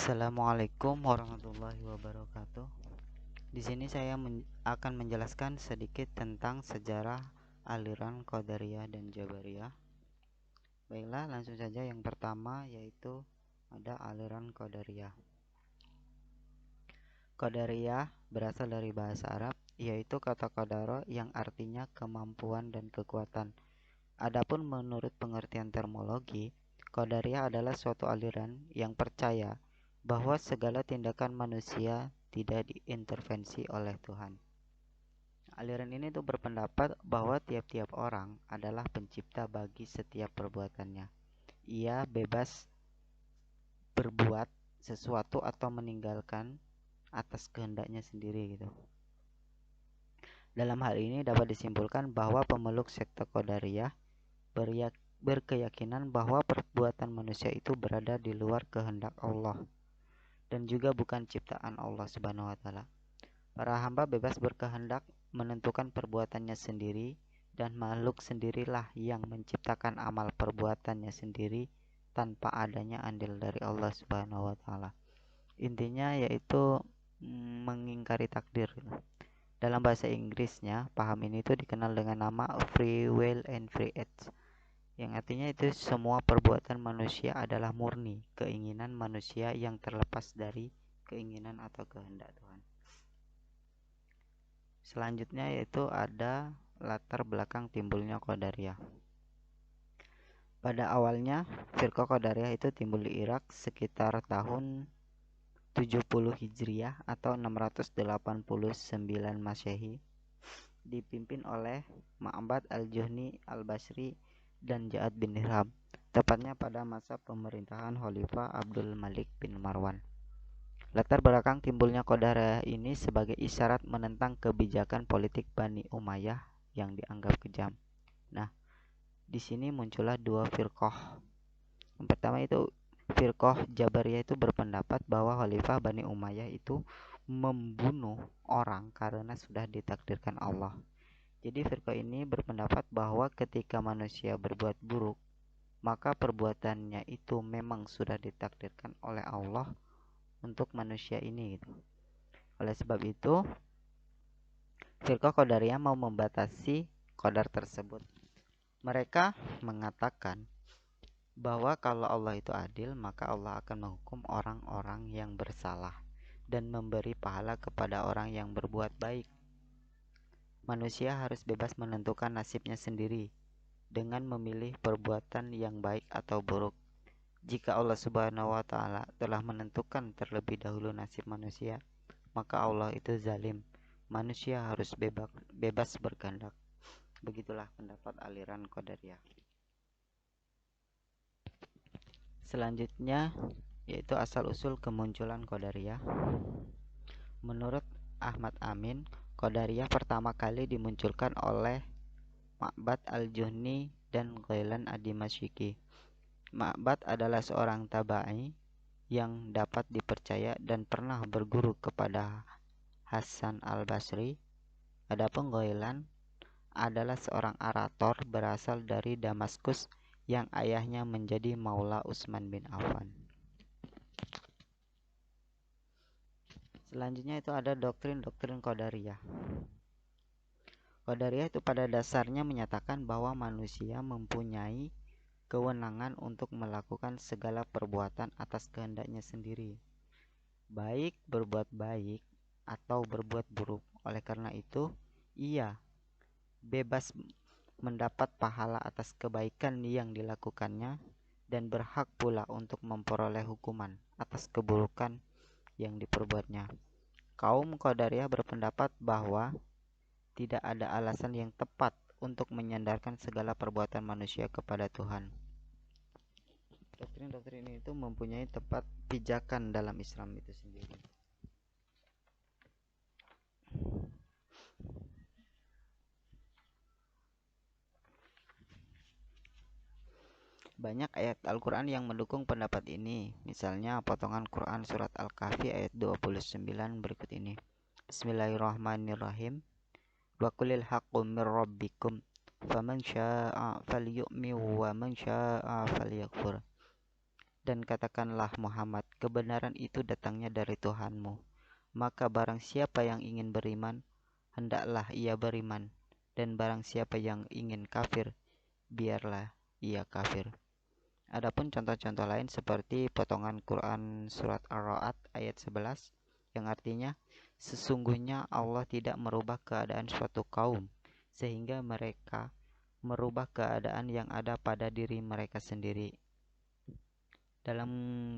Assalamualaikum warahmatullahi wabarakatuh. Di sini saya akan menjelaskan sedikit tentang sejarah aliran Qadariyah dan Jabariyah. Baiklah, langsung saja. Yang pertama yaitu ada aliran Qadariyah. Qadariyah berasal dari bahasa Arab, yaitu kata qadara yang artinya kemampuan dan kekuatan. Adapun menurut pengertian terminologi, Qadariyah adalah suatu aliran yang percaya bahwa segala tindakan manusia tidak diintervensi oleh Tuhan. Aliran ini tuh berpendapat bahwa tiap-tiap orang adalah pencipta bagi setiap perbuatannya. Ia bebas berbuat sesuatu atau meninggalkan atas kehendaknya sendiri gitu. Dalam hal ini dapat disimpulkan bahwa pemeluk sekte Qadariyah berkeyakinan bahwa perbuatan manusia itu berada di luar kehendak Allah dan juga bukan ciptaan Allah Subhanahu wa taala. Para hamba bebas berkehendak menentukan perbuatannya sendiri, dan makhluk sendirilah yang menciptakan amal perbuatannya sendiri tanpa adanya andil dari Allah Subhanahu wa taala. Intinya yaitu mengingkari takdir. Dalam bahasa Inggrisnya, paham ini itu dikenal dengan nama free will and free act, yang artinya itu semua perbuatan manusia adalah murni keinginan manusia yang terlepas dari keinginan atau kehendak Tuhan. Selanjutnya yaitu ada latar belakang timbulnya Qadariyah. Pada awalnya, firqah Qadariyah itu timbul di Irak sekitar tahun 70 Hijriah atau 689 Masehi, dipimpin oleh Ma'bad al-Juhni al-Basri dan Ja'ad bin Dirham, tepatnya pada masa pemerintahan Khalifah Abdul Malik bin Marwan. Latar belakang timbulnya Qadariyah ini sebagai isyarat menentang kebijakan politik Bani Umayyah yang dianggap kejam. Nah, di sini muncullah dua firqah. Yang pertama itu firqah Jabariyah, itu berpendapat bahwa Khalifah Bani Umayyah itu membunuh orang karena sudah ditakdirkan Allah. Jadi firqah ini berpendapat bahwa ketika manusia berbuat buruk, maka perbuatannya itu memang sudah ditakdirkan oleh Allah untuk manusia ini gitu. Oleh sebab itu, firqah Qadariyah mau membatasi qadar tersebut. Mereka mengatakan bahwa kalau Allah itu adil, maka Allah akan menghukum orang-orang yang bersalah dan memberi pahala kepada orang yang berbuat baik. Manusia harus bebas menentukan nasibnya sendiri dengan memilih perbuatan yang baik atau buruk. Jika Allah Subhanahu wa taala telah menentukan terlebih dahulu nasib manusia, maka Allah itu zalim. Manusia harus bebas berkehendak. Begitulah pendapat aliran Qadariyah. Selanjutnya yaitu asal-usul kemunculan Qadariyah. Menurut Ahmad Amin, Qadariyah pertama kali dimunculkan oleh Ma'bad al-Juhni dan Ghailan ad-Dimashqi. Ma'bad adalah seorang tabai yang dapat dipercaya dan pernah berguru kepada Hasan al-Basri. Adapun Ghailan adalah seorang orator berasal dari Damaskus yang ayahnya menjadi Maula Utsman bin Affan. Selanjutnya itu ada doktrin-doktrin Qadariyah. Qadariyah itu pada dasarnya menyatakan bahwa manusia mempunyai kewenangan untuk melakukan segala perbuatan atas kehendaknya sendiri, baik berbuat baik atau berbuat buruk. Oleh karena itu, ia bebas mendapat pahala atas kebaikan yang dilakukannya dan berhak pula untuk memperoleh hukuman atas keburukan yang diperbuatnya. Kaum Qadariyah berpendapat bahwa tidak ada alasan yang tepat untuk menyandarkan segala perbuatan manusia kepada Tuhan. Doktrin-doktrin ini itu mempunyai tempat pijakan dalam Islam itu sendiri. Banyak ayat Al-Quran yang mendukung pendapat ini. Misalnya potongan Quran surat Al-Kahfi ayat 29 berikut ini. Bismillahirrahmanirrahim. Wa qulil haqqu mir rabbikum faman syaa'a falyu'min wa man syaa'a falyakfur. Dan katakanlah Muhammad, kebenaran itu datangnya dari Tuhanmu. Maka barang siapa yang ingin beriman, hendaklah ia beriman. Dan barang siapa yang ingin kafir, biarlah ia kafir. Adapun contoh-contoh lain seperti potongan Quran surat Ar-Ra'd ayat 11 yang artinya, sesungguhnya Allah tidak merubah keadaan suatu kaum sehingga mereka merubah keadaan yang ada pada diri mereka sendiri. Dalam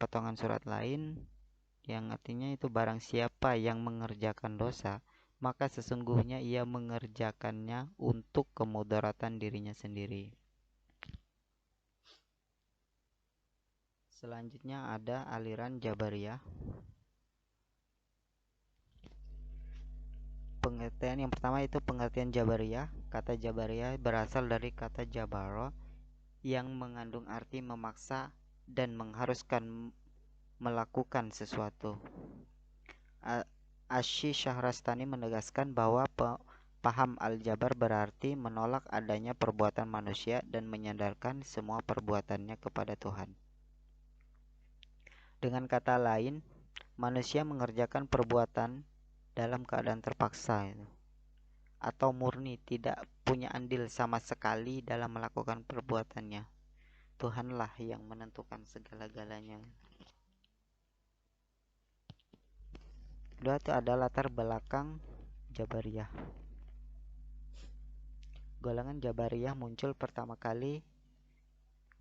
potongan surat lain yang artinya itu, barang siapa yang mengerjakan dosa, maka sesungguhnya ia mengerjakannya untuk kemudaratan dirinya sendiri. Selanjutnya ada aliran Jabariyah. Pengertian yang pertama itu pengertian Jabariyah. Kata Jabariyah berasal dari kata Jabaro yang mengandung arti memaksa dan mengharuskan melakukan sesuatu. Asy Syahrastani menegaskan bahwa paham al-jabar berarti menolak adanya perbuatan manusia dan menyandarkan semua perbuatannya kepada Tuhan. Dengan kata lain, manusia mengerjakan perbuatan dalam keadaan terpaksa atau murni tidak punya andil sama sekali dalam melakukan perbuatannya. Tuhanlah yang menentukan segala-galanya. Kedua itu ada latar belakang Jabariyah. Golongan Jabariyah muncul pertama kali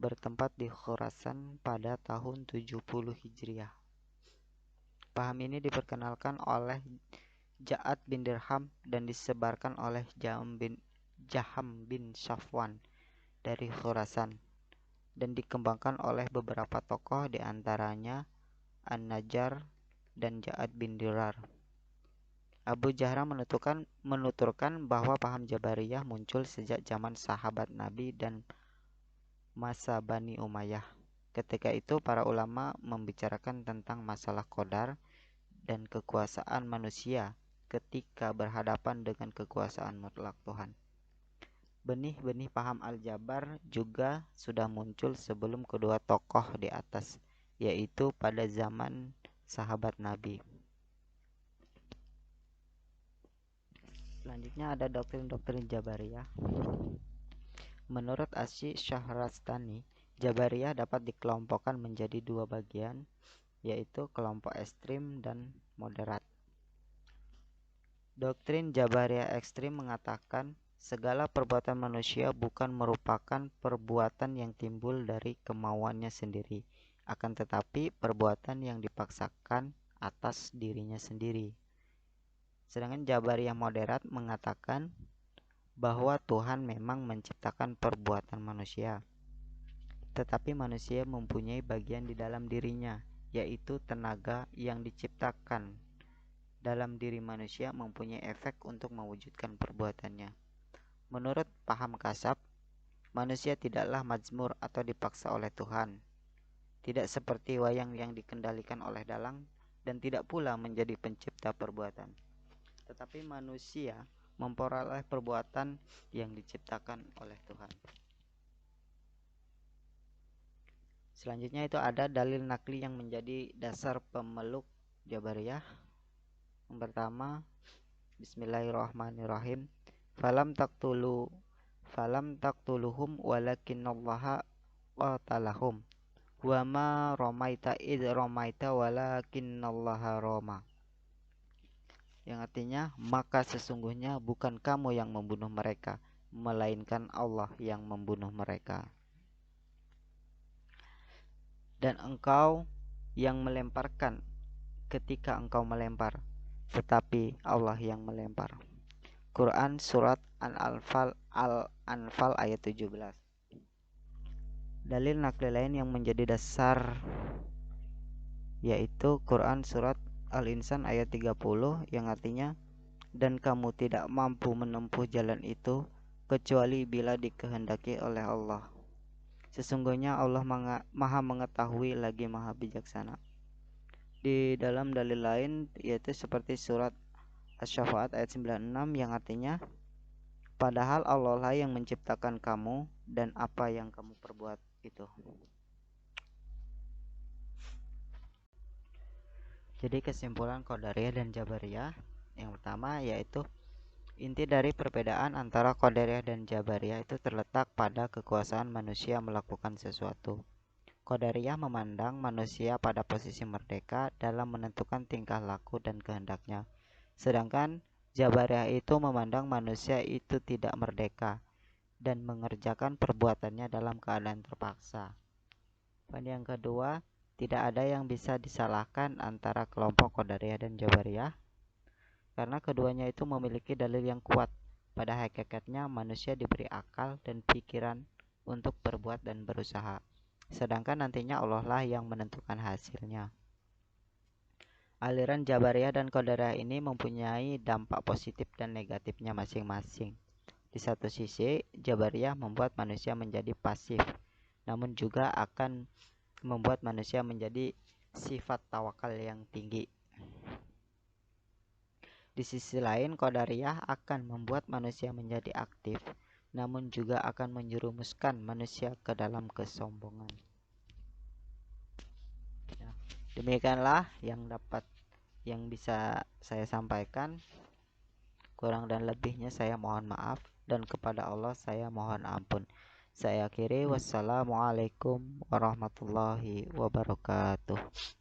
bertempat di Khurasan pada tahun 70 Hijriah. Paham ini diperkenalkan oleh Ja'ad bin Dirham dan disebarkan oleh Jaham bin Safwan dari Khurasan dan dikembangkan oleh beberapa tokoh, di antaranya An-Najjar dan Ja'ad bin Dirar. Abu Jahra menuturkan bahwa paham Jabariyah muncul sejak zaman sahabat Nabi dan masa Bani Umayyah. Ketika itu para ulama membicarakan tentang masalah qadar dan kekuasaan manusia ketika berhadapan dengan kekuasaan mutlak Tuhan. Benih-benih paham al-jabar juga sudah muncul sebelum kedua tokoh di atas, yaitu pada zaman sahabat Nabi. Selanjutnya ada doktrin-doktrin Jabariyah. Menurut Asy Syahrastani, Jabariyah dapat dikelompokkan menjadi dua bagian, yaitu kelompok ekstrim dan moderat. Doktrin Jabariyah ekstrim mengatakan segala perbuatan manusia bukan merupakan perbuatan yang timbul dari kemauannya sendiri, akan tetapi perbuatan yang dipaksakan atas dirinya sendiri. Sedangkan Jabariyah moderat mengatakan bahwa Tuhan memang menciptakan perbuatan manusia, tetapi manusia mempunyai bagian di dalam dirinya, yaitu tenaga yang diciptakan dalam diri manusia mempunyai efek untuk mewujudkan perbuatannya. Menurut paham kasab, manusia tidaklah majmur atau dipaksa oleh Tuhan, tidak seperti wayang yang dikendalikan oleh dalang, dan tidak pula menjadi pencipta perbuatan. Tetapi manusia memperoleh perbuatan yang diciptakan oleh Tuhan. Selanjutnya itu ada dalil nakli yang menjadi dasar pemeluk Jabariyah. Yang pertama, Bismillahirrahmanirrahim. Falam taqtuluhum walakinallaha qatalahum wa ma ramaita id ramaita walakinallaha rama. Yang artinya, maka sesungguhnya bukan kamu yang membunuh mereka, melainkan Allah yang membunuh mereka. Dan engkau yang melemparkan ketika engkau melempar, tetapi Allah yang melempar. Quran surat Al-Anfal ayat 17. Dalil nakli lain yang menjadi dasar yaitu Quran surat Al-Insan ayat 30 yang artinya, dan kamu tidak mampu menempuh jalan itu kecuali bila dikehendaki oleh Allah. Sesungguhnya Allah maha mengetahui lagi maha bijaksana. Di dalam dalil lain yaitu seperti surat Asy-Syafaat ayat 96 yang artinya, padahal Allah lah yang menciptakan kamu dan apa yang kamu perbuat itu. Jadi kesimpulan Qadariyah dan Jabariyah yang pertama yaitu inti dari perbedaan antara Qadariyah dan Jabariyah itu terletak pada kekuasaan manusia melakukan sesuatu. Qadariyah memandang manusia pada posisi merdeka dalam menentukan tingkah laku dan kehendaknya. Sedangkan Jabariyah itu memandang manusia itu tidak merdeka dan mengerjakan perbuatannya dalam keadaan terpaksa. Pada yang kedua, tidak ada yang bisa disalahkan antara kelompok Qadariyah dan Jabariyah karena keduanya itu memiliki dalil yang kuat. Pada hakikatnya manusia diberi akal dan pikiran untuk berbuat dan berusaha. Sedangkan nantinya Allah lah yang menentukan hasilnya. Aliran Jabariyah dan Qadariyah ini mempunyai dampak positif dan negatifnya masing-masing. Di satu sisi, Jabariyah membuat manusia menjadi pasif, namun juga akan membuat manusia menjadi sifat tawakal yang tinggi. Di sisi lain, Qadariyah akan membuat manusia menjadi aktif, namun juga akan menjerumuskan manusia ke dalam kesombongan. Ya, demikianlah yang bisa saya sampaikan. Kurang dan lebihnya saya mohon maaf dan kepada Allah saya mohon ampun. Saya akhiri, wassalamualaikum warahmatullahi wabarakatuh.